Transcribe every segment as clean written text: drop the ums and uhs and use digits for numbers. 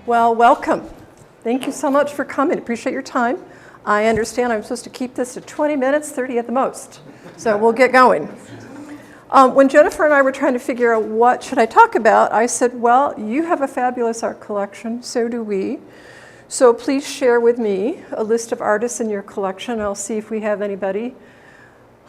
Well, welcome. Thank you so much for coming. Appreciate your time. I understand I'm supposed to keep this to 20 minutes, 30 at the most. So we'll get going. When Jennifer and I were trying to figure out what should I talk about, I said, well, you have a fabulous art collection, so do we. So please share with me a list of artists in your collection. I'll see if we have anybody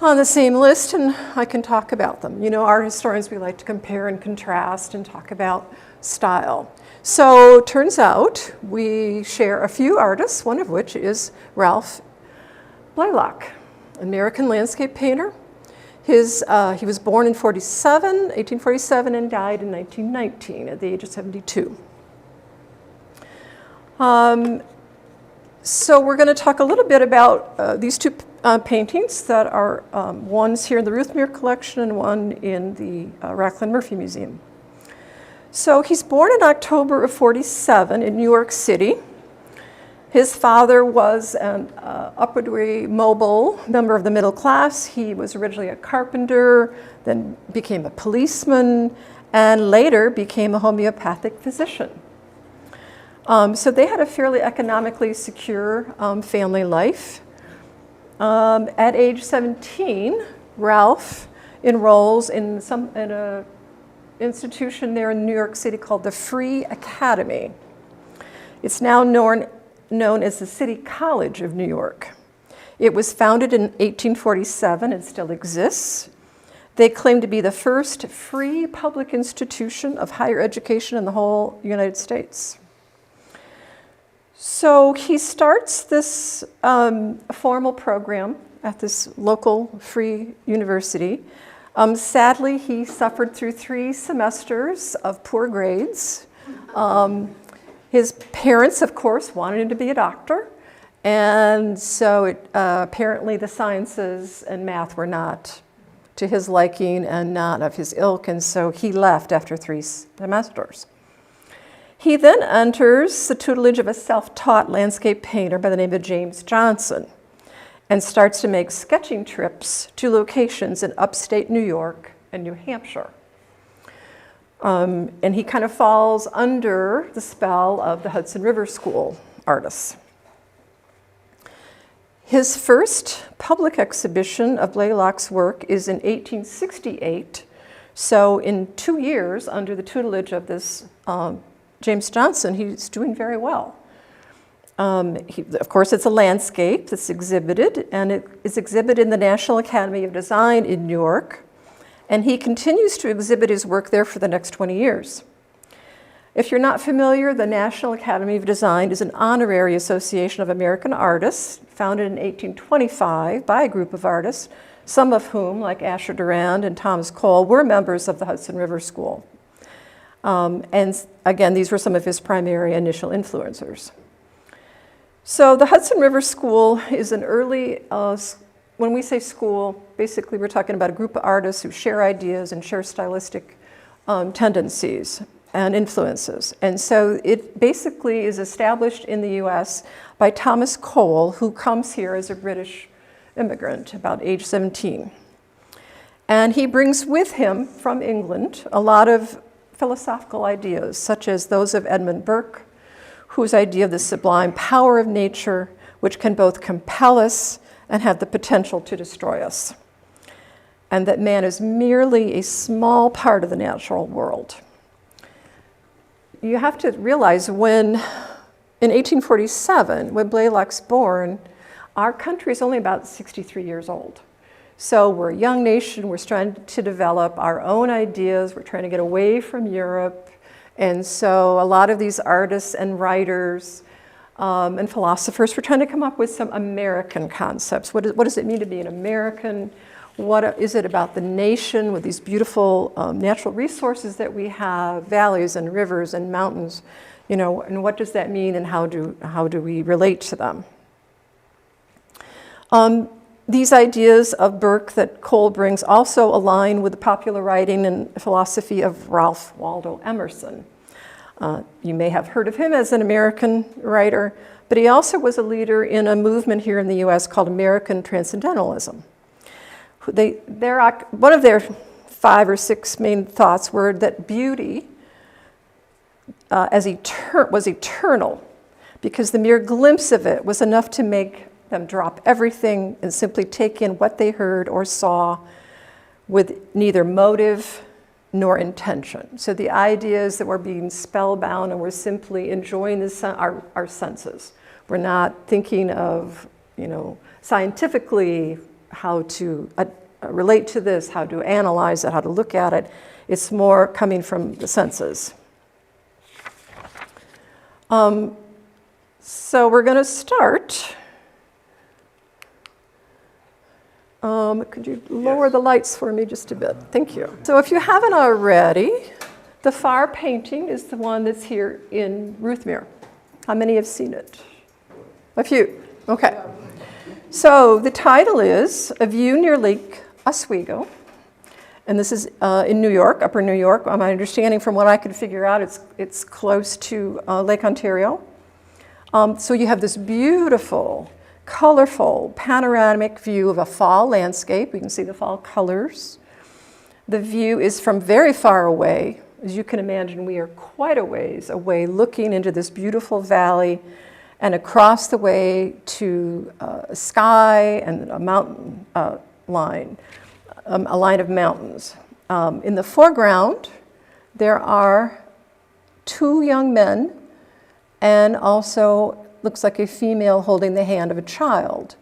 on the same list and I can talk about them. You know, art historians, we like to compare and contrast and talk about style. So turns out we share a few artists, one of which is Ralph Blakelock, American landscape painter. He was born in 1847 and died in 1919 at the age of 72. So we're going to talk a little bit about these two paintings that are one's here in the Ruthmere collection and one in the Raclin Murphy Museum. So he's born in October of 47 in New York City. His father was an upwardly mobile member of the middle class. He was originally a carpenter, then became a policeman, and later became a homeopathic physician. So they had a fairly economically secure family life. At age 17, Ralph enrolls in an institution there in New York City called the Free Academy. It's now known as the City College of New York. It was founded in 1847 and still exists. They claim to be the first free public institution of higher education in the whole United States. So he starts this formal program at this local free university. Sadly, he suffered through 3 semesters of poor grades. His parents, of course, wanted him to be a doctor, and so apparently the sciences and math were not to his liking and not of his ilk, and so he left after 3 semesters. He then enters the tutelage of a self-taught landscape painter by the name of James Johnson and starts to make sketching trips to locations in upstate New York and New Hampshire. And he kind of falls under the spell of the Hudson River School artists. His first public exhibition of Blakelock's work is in 1868. So in 2 years, under the tutelage of this James Johnson, he's doing very well. Of course, it's a landscape that's exhibited, and it is exhibited in the National Academy of Design in New York, and he continues to exhibit his work there for the next 20 years. If you're not familiar, the National Academy of Design is an honorary association of American artists founded in 1825 by a group of artists, some of whom, like Asher Durand and Thomas Cole, were members of the Hudson River School. And again, these were some of his primary initial influencers. So the Hudson River School is an early, when we say school, basically we're talking about a group of artists who share ideas and share stylistic tendencies and influences. And so it basically is established in the US by Thomas Cole, who comes here as a British immigrant about age 17. And he brings with him from England a lot of philosophical ideas, such as those of Edmund Burke, whose idea of the sublime power of nature, which can both compel us and have the potential to destroy us, and that man is merely a small part of the natural world. You have to realize in 1847, when Blakelock's born, our country is only about 63 years old. So we're a young nation, we're trying to develop our own ideas, we're trying to get away from Europe. And so a lot of these artists and writers and philosophers were trying to come up with some American concepts. What does it mean to be an American? What is it about the nation with these beautiful natural resources that we have, valleys and rivers and mountains, you know, and what does that mean and how do we relate to them? These ideas of Burke that Cole brings also align with the popular writing and philosophy of Ralph Waldo Emerson. You may have heard of him as an American writer, but he also was a leader in a movement here in the US called American Transcendentalism. One of their 5 or 6 main thoughts were that beauty was eternal, because the mere glimpse of it was enough to make them drop everything and simply take in what they heard or saw with neither motive nor intention. So the idea is that we're being spellbound and we're simply enjoying our senses. We're not thinking of, scientifically how to relate to this, how to analyze it, how to look at it. It's more coming from the senses. So we're going to start. Could you lower the lights for me just a bit? Thank you. So if you haven't already, the far painting is the one that's here in Ruthmere. How many have seen it? A few. Okay. So the title is A View Near Lake Oswego. And this is in New York, Upper New York. My understanding from what I could figure out, it's close to Lake Ontario. So you have this beautiful, colorful, panoramic view of a fall landscape. We can see the fall colors. The view is from very far away. As you can imagine, we are quite a ways away looking into this beautiful valley and across the way to a sky and a mountain line, a line of mountains. In the foreground, there are two young men and also looks like a female holding the hand of a child.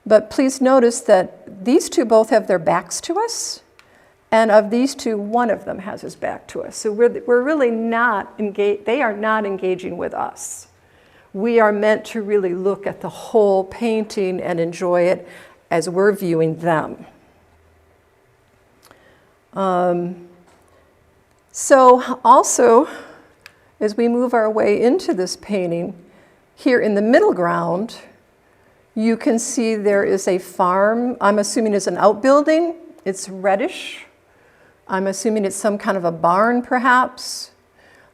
But please notice that these two both have their backs to us, and of these two, one of them has his back to us. So we're really not engaged, they are not engaging with us. We are meant to really look at the whole painting and enjoy it as we're viewing them. So also, as we move our way into this painting, here in the middle ground, you can see there is a farm. I'm assuming it's an outbuilding. It's reddish. I'm assuming it's some kind of a barn, perhaps.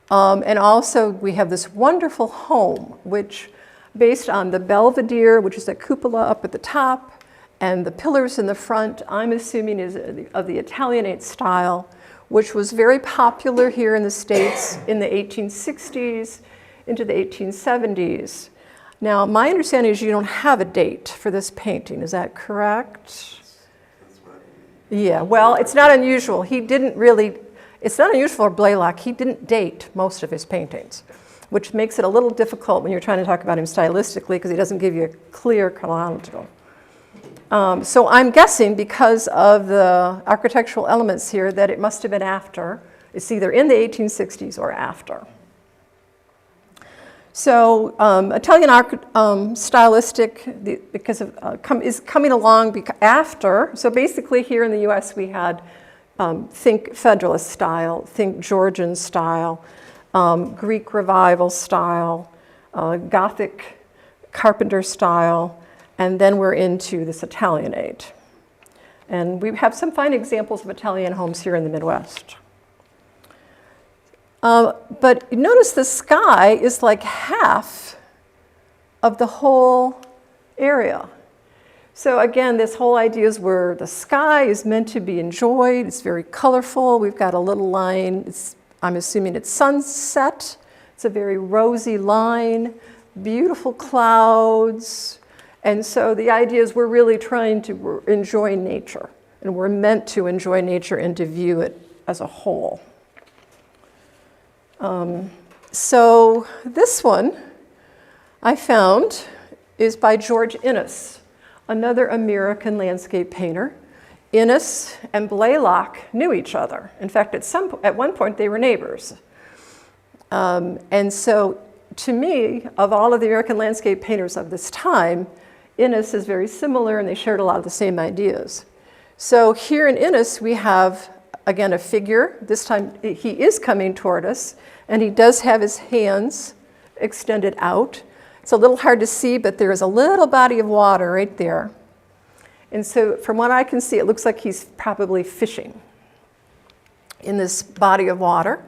And also, we have this wonderful home, which, based on the belvedere, which is that cupola up at the top, and the pillars in the front, I'm assuming is of the Italianate style, which was very popular here in the States in the 1860s into the 1870s. Now, my understanding is you don't have a date for this painting. Is that correct? That's right. Yeah, well, it's not unusual. It's not unusual for Blakelock. He didn't date most of his paintings, which makes it a little difficult when you're trying to talk about him stylistically because he doesn't give you a clear chronological. So I'm guessing because of the architectural elements here that it must have been after. It's either in the 1860s or after. So Italian stylistic because of, is coming along after. So basically here in the U.S. we had think Federalist style, think Georgian style, Greek Revival style, Gothic Carpenter style, and then we're into this Italianate. And we have some fine examples of Italian homes here in the Midwest. But notice the sky is like half of the whole area. So again, this whole idea is where the sky is meant to be enjoyed. It's very colorful. We've got a little line. I'm assuming it's sunset. It's a very rosy line, beautiful clouds. And so the idea is we're really trying to enjoy nature. And we're meant to enjoy nature and to view it as a whole. So this one I found is by George Inness, another American landscape painter. Inness and Blakelock knew each other. In fact, at one point they were neighbors. And so to me, of all of the American landscape painters of this time, Inness is very similar and they shared a lot of the same ideas. So here in Inness we have, again, a figure. This time he is coming toward us and he does have his hands extended out. It's a little hard to see, but there is a little body of water right there. And so from what I can see, it looks like he's probably fishing in this body of water.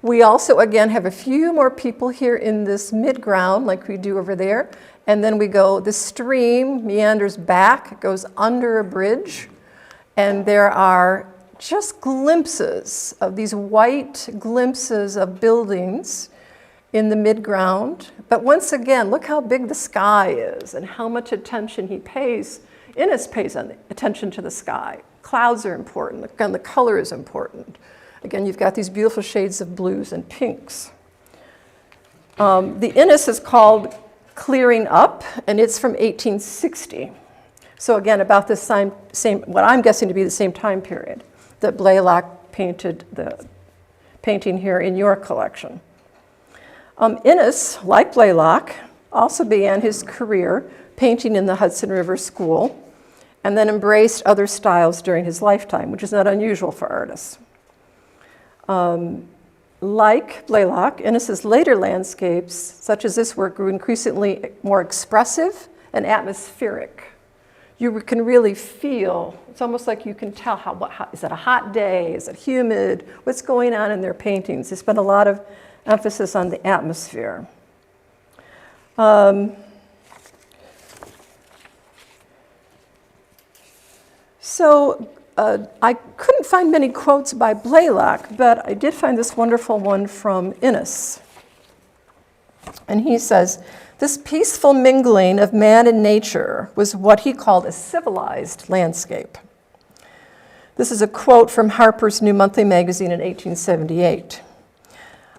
We also, again, have a few more people here in this mid-ground like we do over there. And then we go, the stream meanders back, it goes under a bridge. And there are just glimpses of these white glimpses of buildings in the midground. But once again, look how big the sky is and how much attention he pays. Innes pays attention to the sky. Clouds are important. Again, the color is important. Again, you've got these beautiful shades of blues and pinks. The Innes is called Clearing Up, and it's from 1860. So again, about the same, what I'm guessing to be the same time period that Blakelock painted the painting here in your collection. Innes, like Blakelock, also began his career painting in the Hudson River School and then embraced other styles during his lifetime, which is not unusual for artists. Like Blakelock, Innes's later landscapes, such as this work, grew increasingly more expressive and atmospheric. You can really feel, it's almost like you can tell is it a hot day, is it humid, what's going on in their paintings. They spent a lot of emphasis on the atmosphere. I couldn't find many quotes by Blakelock, but I did find this wonderful one from Innes. And he says, "This peaceful mingling of man and nature was what he called a civilized landscape." This is a quote from Harper's New Monthly Magazine in 1878.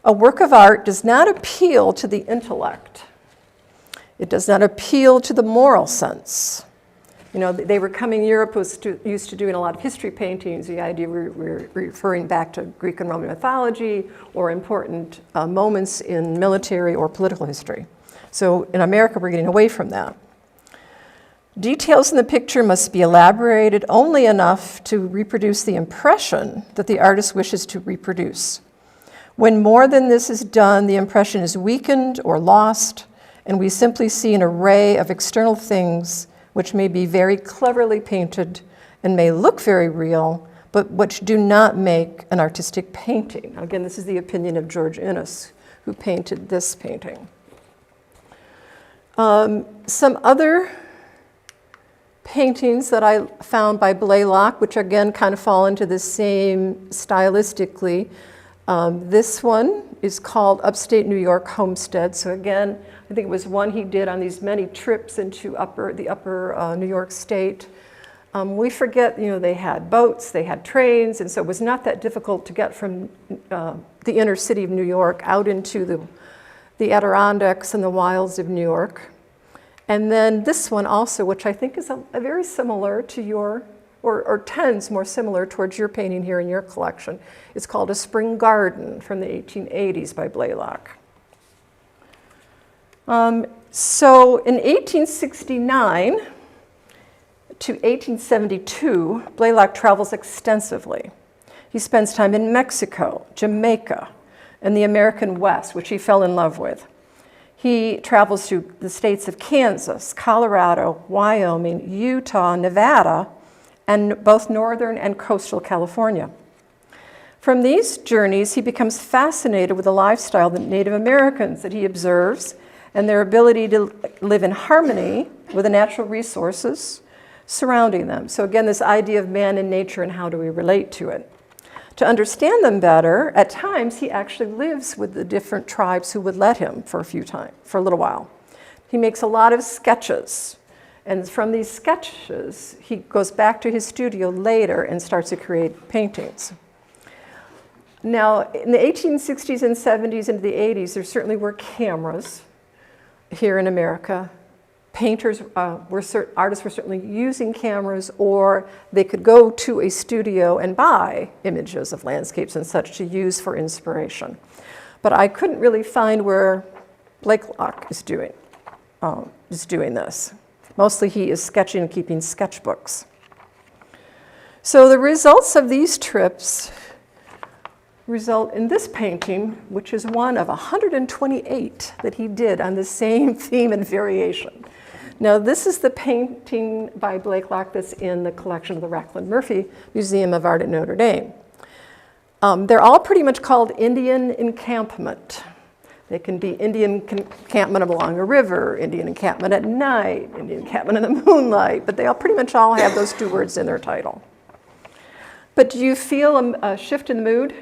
"A work of art does not appeal to the intellect. It does not appeal to the moral sense." You know, they were coming, Europe was used to doing a lot of history paintings, the idea we're referring back to Greek and Roman mythology or important moments in military or political history. So in America, we're getting away from that. "Details in the picture must be elaborated only enough to reproduce the impression that the artist wishes to reproduce. When more than this is done, the impression is weakened or lost, and we simply see an array of external things which may be very cleverly painted and may look very real, but which do not make an artistic painting." Again, this is the opinion of George Innes, who painted this painting. Some other paintings that I found by Blakelock, which again kind of fall into the same stylistically. This one is called Upstate New York Homestead. So again, I think it was one he did on these many trips into the upper New York State. We forget, they had boats, they had trains, and so it was not that difficult to get from the inner city of New York out into the Adirondacks and the wilds of New York. And then this one also, which I think is a very similar to your, or tends more similar towards your painting here in your collection. It's called A Spring Garden from the 1880s by Blakelock. So in 1869 to 1872, Blakelock travels extensively. He spends time in Mexico, Jamaica, and the American West, which he fell in love with. He travels through the states of Kansas, Colorado, Wyoming, Utah, Nevada, and both northern and coastal California. From these journeys, he becomes fascinated with the lifestyle of the Native Americans that he observes and their ability to live in harmony with the natural resources surrounding them. So again, this idea of man and nature and how do we relate to it. To understand them better, at times he actually lives with the different tribes who would let him for a little while. He makes a lot of sketches, and from these sketches, he goes back to his studio later and starts to create paintings. Now, in the 1860s and 70s into the 80s, there certainly were cameras here in America. Artists were certainly using cameras, or they could go to a studio and buy images of landscapes and such to use for inspiration. But I couldn't really find where Blakelock is doing this. Mostly he is sketching and keeping sketchbooks. So the results of these trips result in this painting, which is one of 128 that he did on the same theme and variation. Now, this is the painting by Blakelock that's in the collection of the Raclin Murphy Museum of Art at Notre Dame. They're all pretty much called Indian encampment. They can be Indian encampment along a river, Indian encampment at night, Indian encampment in the moonlight, but they all pretty much all have those two words in their title. But do you feel a shift in the mood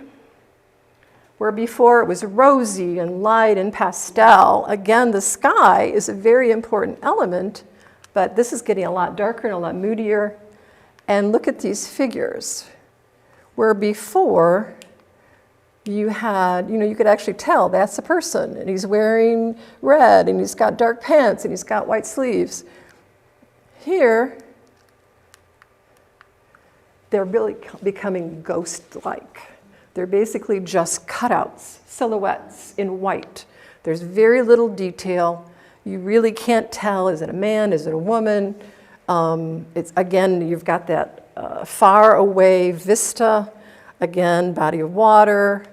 Where before it was rosy and light and pastel, again, the sky is a very important element, but this is getting a lot darker and a lot moodier. And look at these figures. Where before you had, you could actually tell that's a person, and he's wearing red, and he's got dark pants, and he's got white sleeves. Here, they're really becoming ghost-like. They're basically just cutouts, silhouettes in white. There's very little detail. You really can't tell, is it a man, is it a woman? Again, you've got that far away vista, again, body of water.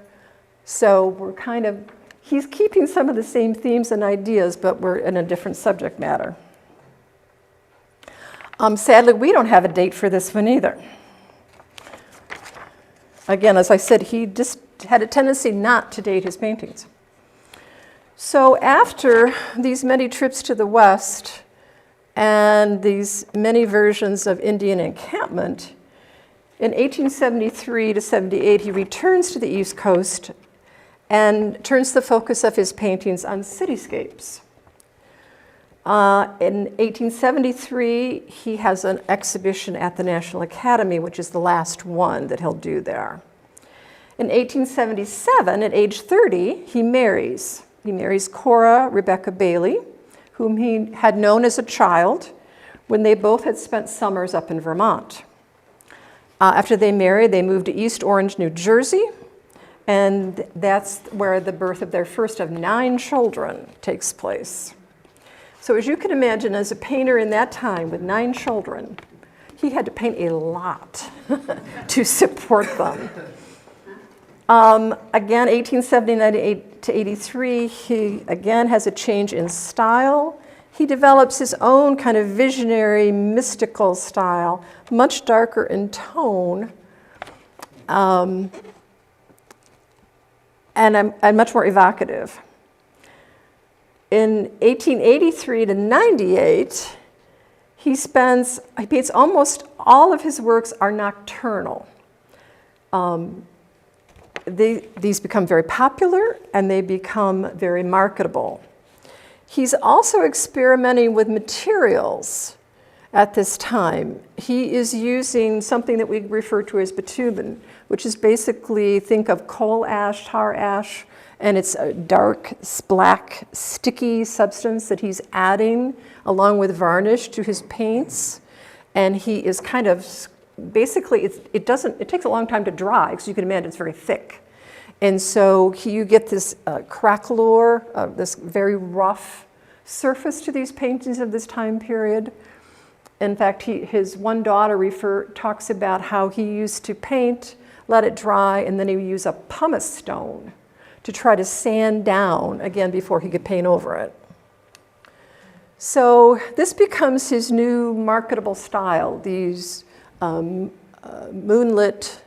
So we're he's keeping some of the same themes and ideas, but we're in a different subject matter. Sadly, we don't have a date for this one either. Again, as I said, he just had a tendency not to date his paintings. So after these many trips to the West and these many versions of Indian encampment, in 1873 to 78, he returns to the East Coast and turns the focus of his paintings on cityscapes. In 1873, he has an exhibition at the National Academy, which is the last one that he'll do there. In 1877, at age 30, he marries. He marries Cora Rebecca Bailey, whom he had known as a child when they both had spent summers up in Vermont. After they married, they moved to East Orange, New Jersey, and that's where the birth of their first of 9 children takes place. So as you can imagine, as a painter in that time with 9 children, he had to paint a lot to support them. Again, 1879 to 83, he again has a change in style. He develops his own kind of visionary, mystical style, much darker in tone, and much more evocative. In 1883 to 98, he paints almost all of his works are nocturnal. These become very popular and they become very marketable. He's also experimenting with materials at this time. He is using something that we refer to as bitumen, which is basically, think of coal ash, tar ash, and it's a dark, black, sticky substance that he's adding along with varnish to his paints. And he is basically, it takes a long time to dry, because you can imagine it's very thick. And so you get this craquelure, this very rough surface to these paintings of this time period. In fact, his one daughter talks about how he used to paint, let it dry, and then he would use a pumice stone to try to sand down again before he could paint over it. So this becomes his new marketable style, these moonlit,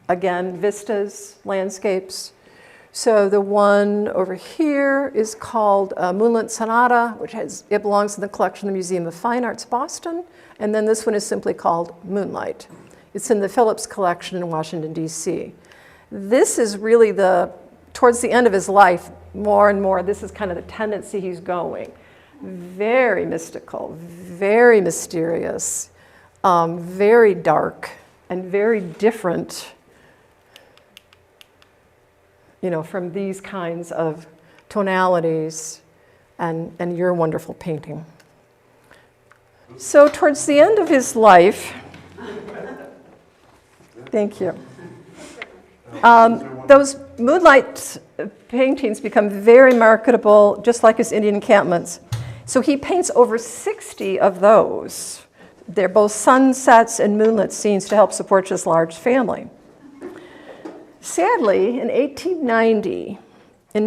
again, vistas, landscapes. So the one over here is called Moonlit Sonata, it belongs to the collection of the Museum of Fine Arts, Boston. And then this one is simply called Moonlight. It's in the Phillips collection in Washington, D.C. This is really towards the end of his life, more and more, this is kind of the tendency he's going. Very mystical, very mysterious, very dark, and very different, from these kinds of tonalities and your wonderful painting. So towards the end of his life, thank you. Those moonlight paintings become very marketable, just like his Indian encampments. So he paints over 60 of those. They're both sunsets and moonlit scenes to help support his large family. Sadly, in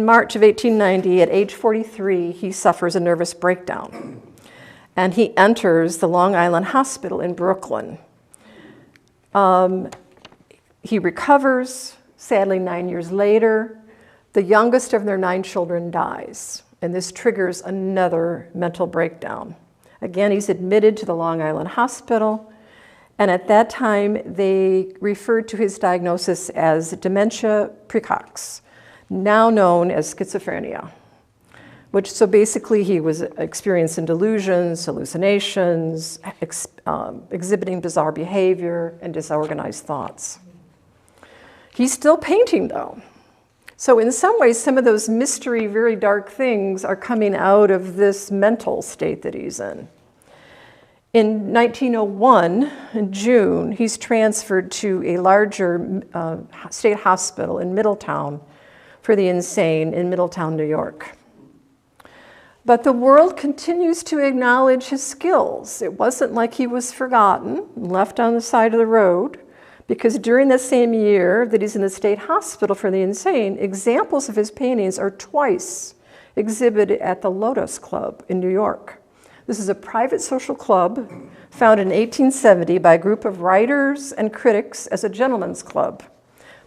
March of 1890, at age 43, he suffers a nervous breakdown. And he enters the Long Island Hospital in Brooklyn. He recovers. Sadly, 9 years later, the youngest of their 9 children dies, and this triggers another mental breakdown. Again, he's admitted to the Long Island Hospital, and at that time, they referred to his diagnosis as dementia precox. now known as schizophrenia. So basically he was experiencing delusions, hallucinations, exhibiting bizarre behavior and disorganized thoughts. He's still painting though. So in some ways, some of those mystery, very dark things are coming out of this mental state that he's in. In 1901, in June, he's transferred to a larger state hospital in Middletown for the insane in Middletown, New York. But the world continues to acknowledge his skills. It wasn't like he was forgotten, left on the side of the road, because during the same year that he's in the state hospital for the insane, examples of his paintings are twice exhibited at the Lotus Club in New York. This is a private social club founded in 1870 by a group of writers and critics as a gentleman's club.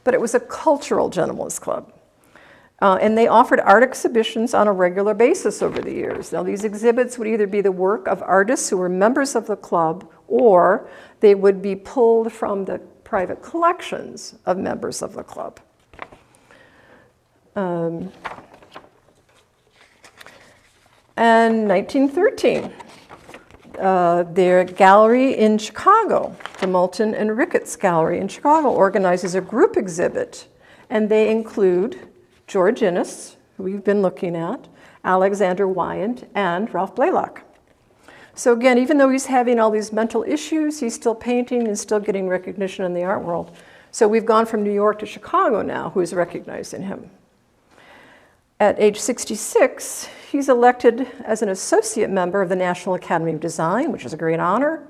But it was a cultural gentleman's club. And they offered art exhibitions on a regular basis over the years. Now, these exhibits would either be the work of artists who were members of the club, or they would be pulled from the private collections of members of the club. And 1913, their gallery in Chicago, the Moulton and Ricketts Gallery in Chicago, organizes a group exhibit, and they include George Inness, who we've been looking at, Alexander Wyand, and Ralph Blakelock. So again, even though he's having all these mental issues, he's still painting and still getting recognition in the art world. So we've gone from New York to Chicago now, who is recognizing him. At age 66, he's elected as an associate member of the National Academy of Design, which is a great honor.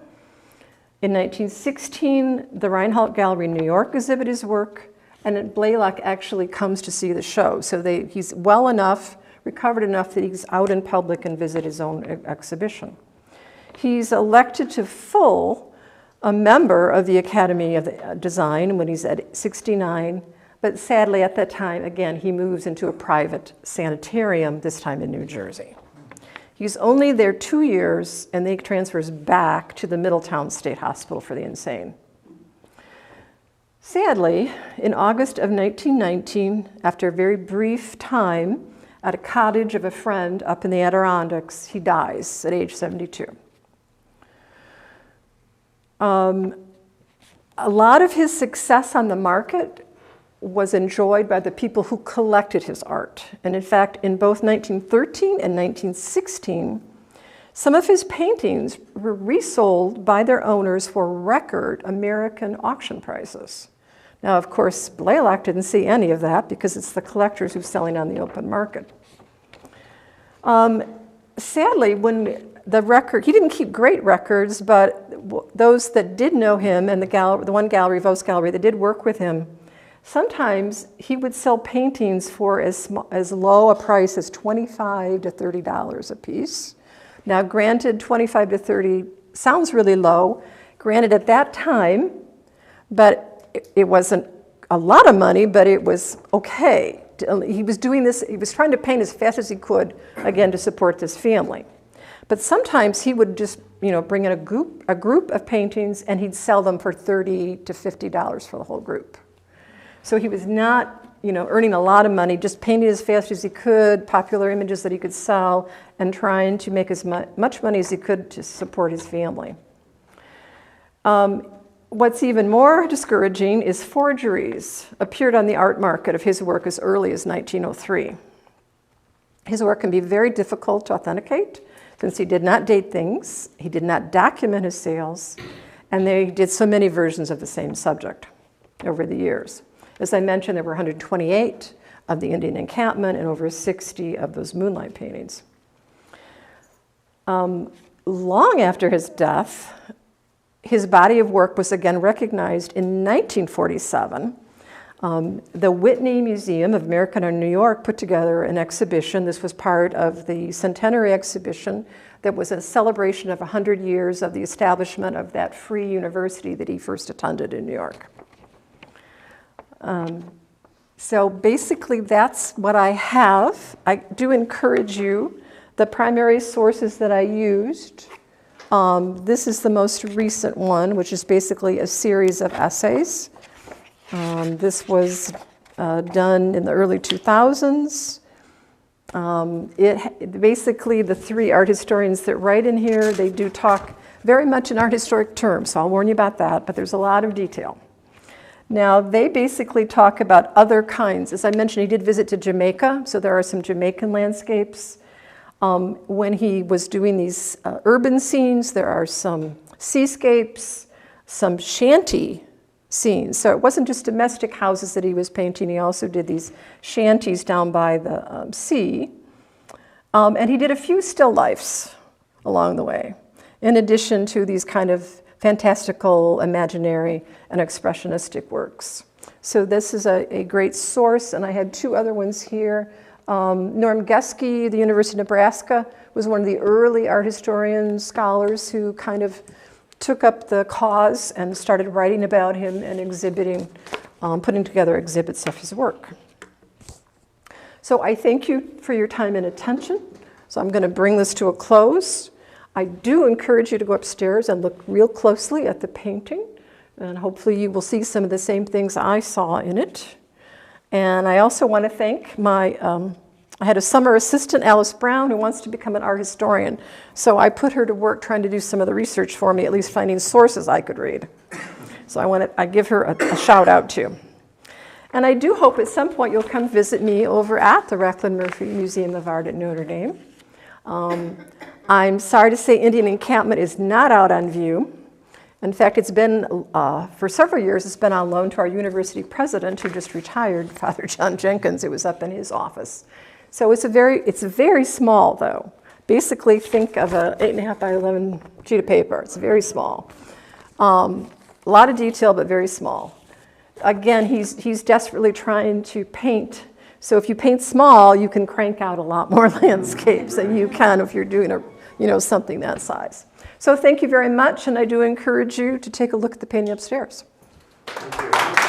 In 1916, the Reinhardt Gallery in New York exhibited his work, and Blakelock actually comes to see the show. So he's well enough, recovered enough that he's out in public and visit his own exhibition. He's elected to a member of the Academy of Design when he's at 69, but sadly at that time, again, he moves into a private sanitarium, this time in New Jersey. He's only there 2 years, and then he transfers back to the Middletown State Hospital for the Insane. Sadly, in August of 1919, after a very brief time at a cottage of a friend up in the Adirondacks, he dies at age 72. A lot of his success on the market was enjoyed by the people who collected his art. And in fact, in both 1913 and 1916, some of his paintings were resold by their owners for record American auction prices. Now, of course, Blakelock didn't see any of that because it's the collectors who's selling on the open market. Sadly, when the record, he didn't keep great records, but those that did know him and the one gallery, Vos Gallery, that did work with him, sometimes he would sell paintings for as low a price as $25 to $30 a piece. Now, granted, 25 to 30 sounds really low, granted at that time, but it wasn't a lot of money, but it was okay. He was doing this, he was trying to paint as fast as he could, again, to support this family. But sometimes he would just, bring in a group of paintings, and he'd sell them for $30 to $50 for the whole group. So he was not, earning a lot of money, just painting as fast as he could, popular images that he could sell, and trying to make as much money as he could to support his family. What's even more discouraging is forgeries appeared on the art market of his work as early as 1903. His work can be very difficult to authenticate since he did not date things, he did not document his sales, and they did so many versions of the same subject over the years. As I mentioned, there were 128 of the Indian encampment and over 60 of those moonlight paintings. Long after his death, his body of work was again recognized in 1947. The Whitney Museum of American Art in New York put together an exhibition. This was part of the centenary exhibition that was a celebration of 100 years of the establishment of that free university that he first attended in New York. So basically that's what I have. I do encourage you, the primary sources that I used, this is the most recent one, which is basically a series of essays. This was done in the early 2000s. Basically, the three art historians that write in here, they do talk very much in art historic terms, so I'll warn you about that, but there's a lot of detail. Now, they basically talk about other kinds. As I mentioned, he did visit to Jamaica, so there are some Jamaican landscapes. When he was doing these urban scenes, there are some seascapes, some shanty scenes. So it wasn't just domestic houses that he was painting, he also did these shanties down by the sea. And he did a few still lifes along the way, in addition to these kind of fantastical, imaginary, and expressionistic works. So this is a great source, and I had two other ones here. Norm Geske, the University of Nebraska, was one of the early art historian scholars who kind of took up the cause and started writing about him and exhibiting, putting together exhibits of his work. So I thank you for your time and attention. So I'm going to bring this to a close. I do encourage you to go upstairs and look real closely at the painting, and hopefully you will see some of the same things I saw in it. And I also want to thank my I had a summer assistant, Alice Brown, who wants to become an art historian. So I put her to work trying to do some of the research for me, at least finding sources I could read. So I give her a shout out too. And I do hope at some point you'll come visit me over at the Raclin Murphy Museum of Art at Notre Dame. I'm sorry to say Indian Encampment is not out on view. In fact, it's been, for several years, it's been on loan to our university president who just retired, Father John Jenkins. It was up in his office. So it's very small, though. Basically, think of a 8.5 by 11 sheet of paper. It's very small. A lot of detail, but very small. Again, he's desperately trying to paint. So if you paint small, you can crank out a lot more landscapes than you can if you're doing something that size. So thank you very much, and I do encourage you to take a look at the painting upstairs. Thank you.